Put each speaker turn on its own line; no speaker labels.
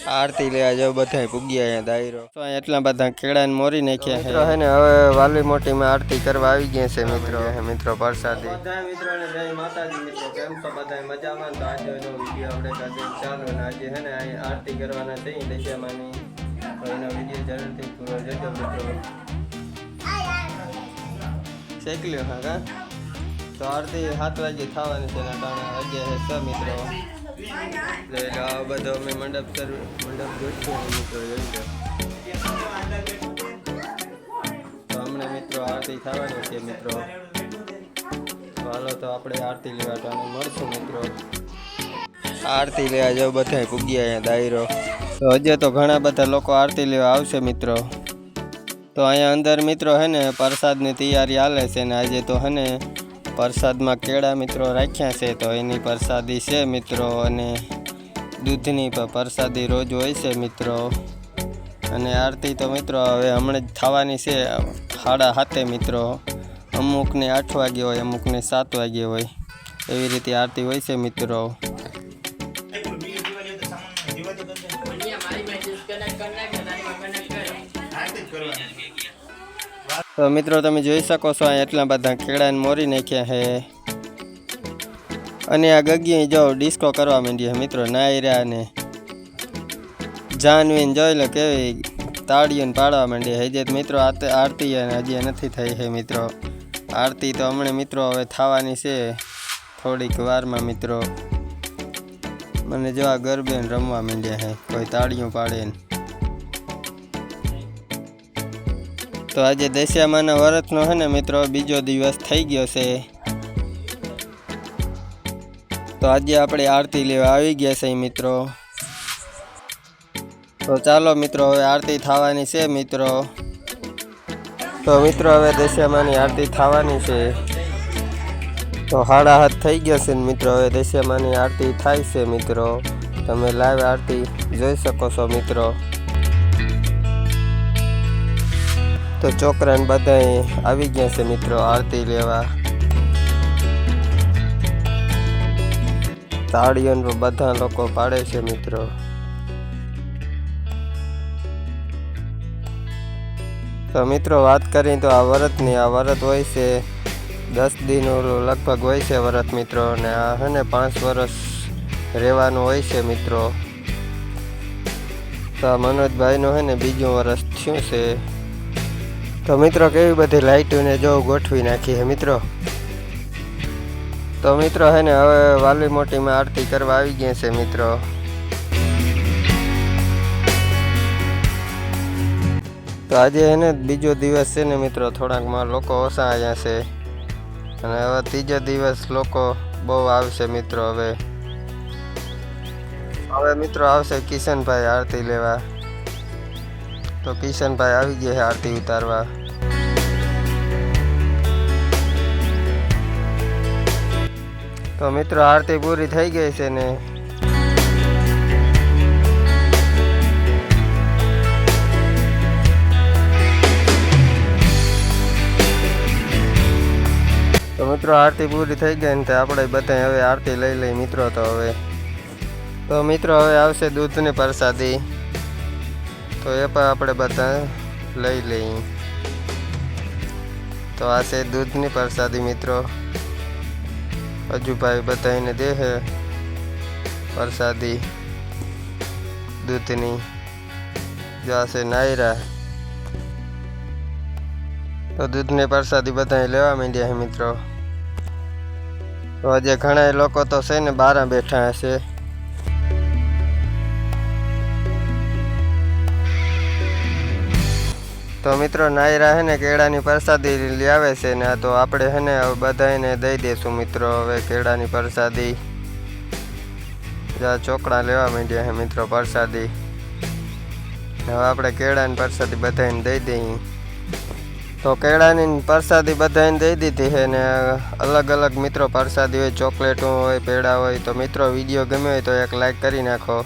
आरती ले जो बधाई पुग्या है दायरो तो एटला बधा केड़ा ने मोरी नाख्या है है ने હવે વાલી મોટી માં આરતી કરવા આવી ગયા છે મિત્રો મિત્રો પ્રસાદી બધા મિત્રોને જય માતાજી મિત્રો કેમ છો બધા મજામાં તો આજનો વિડિયો આપણે કાજે ચાલો ને આજે હે ને આરતી કરવાના છે દશામાની તો એનો વિડિયો જરૂરથી પૂરો જોજો મિત્રો શેક લ્યો હા કા તો આરતી 7 વાગે થવાની છે ને કારણે આજે હે સ મિત્રો ले बधो में मंडप जोड़ो मित्रों तो हमने मित्रों आरती थवानी छे मित्रों तो हालो तो आपणे आरती लेवा टाणे मळशुं मित्रों आरती लेवा जो बधाय पुग्या है दायरो तो हजे तो घणा बधा लोको आरती लेवा आवशे मित्रों तो अहींया अंदर मित्रों है ने प्रसादनी तैयारी हाले छे ने आज तो है ने प्रसाद में केड़ा मित्रों राख्या से तो एनी प्रसादी से मित्रों अने दूधनी प्रसादी रोज होय छे मित्रों अने आरती तो मित्रों हवे हमणे ज थवानी छे 7:30 मित्रों अमुक ने 8 वागे होय अमुक ने 7 वागे होय एवी रीते आरती होय छे मित्रों तो मित्रों तमे जोई शको छो एटला बधा केड़ा ने मोरी नाख्या है अने आ गगी जो डिस्को करवा मांडी है मित्रों नाई रहा ने जानवीन जोई लो केवी ताड़ीओ पाड़वा मांडी है जे मित्रों आरती हजी नथी थई है मित्रों आरती तो हमणे मित्रों हवे थवानी छे थोड़ीक वारमां मित्रों मने जो आ गरबे रमवा मांड्या है कोई ताड़ीओ पाड़े तो आज दशामाना व्रतनो है ने मित्रों बीजो दिवस थई गयो छे तो आज आपणे आरती लेवा आवी गया छे मित्रों तो चलो मित्रों हवे आरती थवानी छे मित्रों तो मित्रों हवे दशामानी आरती थवानी छे तो 7:30 थई गया छे मित्रों हवे दशामानी आरती थाय छे मित्रों तमे लाइव आरती जोई शको छो मित्रों तो छोकराने बधाय आवी गया छे मित्रों आरती लेवा ताड़ीओ बधा लोको पाड़े छे मित्रों तो मित्रों बात करी तो आ व्रतनी आ व्रत होय छे 10 दिन लगभग होय छे व्रत मित्रों ने आ है ने 5 वर्ष रहेवानुं होय छे मित्रों तो मनोज भाई नो है ने बीजो वर्ष थयुं छे तो मित्रों केवी बधी लाइटों ने जो गोठवी नाखी है मित्रों तो मित्रों है ने हवे वाली मोटी में आरती करवा आवी गया छे मित्रों तो आज है ने बीजो दिवस है ने मित्रों थोड़ा लोको ओछा आया छे अने हवे तीजो दिवस लोको बहु आवशे मित्रों हवे मित्रों आवशे किशन भाई आरती लेवा तो किशन भाई आवी गया है आरती उतारवा तो मित्रों आरती पूरी थई गई छे ने तो मित्रों आरती पूरी थई गई ने आपणे बधाय हवे आरती लई लई मित्रों तो मित्रों हवे आवशे दूधनी प्रसादी तो ये पर आपणे बधा लई लई तो आ छे दूधनी प्रसादी मित्रों हजू भाई बधाईने दे है प्रसादी दूधनी जो आ छे नायरा तो दूधनी प्रसादी बधाई लेवा मांड्या है मित्रों तो आज घणा लोको तो छे ने बारा बैठा हशे तो मित्रों नायरा है ने केळानी प्रसादी लावे छे ने तो आपणे है ने बधाईने दई देशुं मित्रों हवे केळानी प्रसादी जा चोकड़ा लेवा मांड्या है मित्रों प्रसादी हवे आपणे केळानी प्रसादी बधाईने दई दई तो केळानी प्रसादी बधाईने दई दीधी है ने अलग अलग मित्रों प्रसादी होय चॉकलेटों होय पेड़ा होय तो मित्रों विडियो गम्यो होय तो एक लाइक करी नाखो।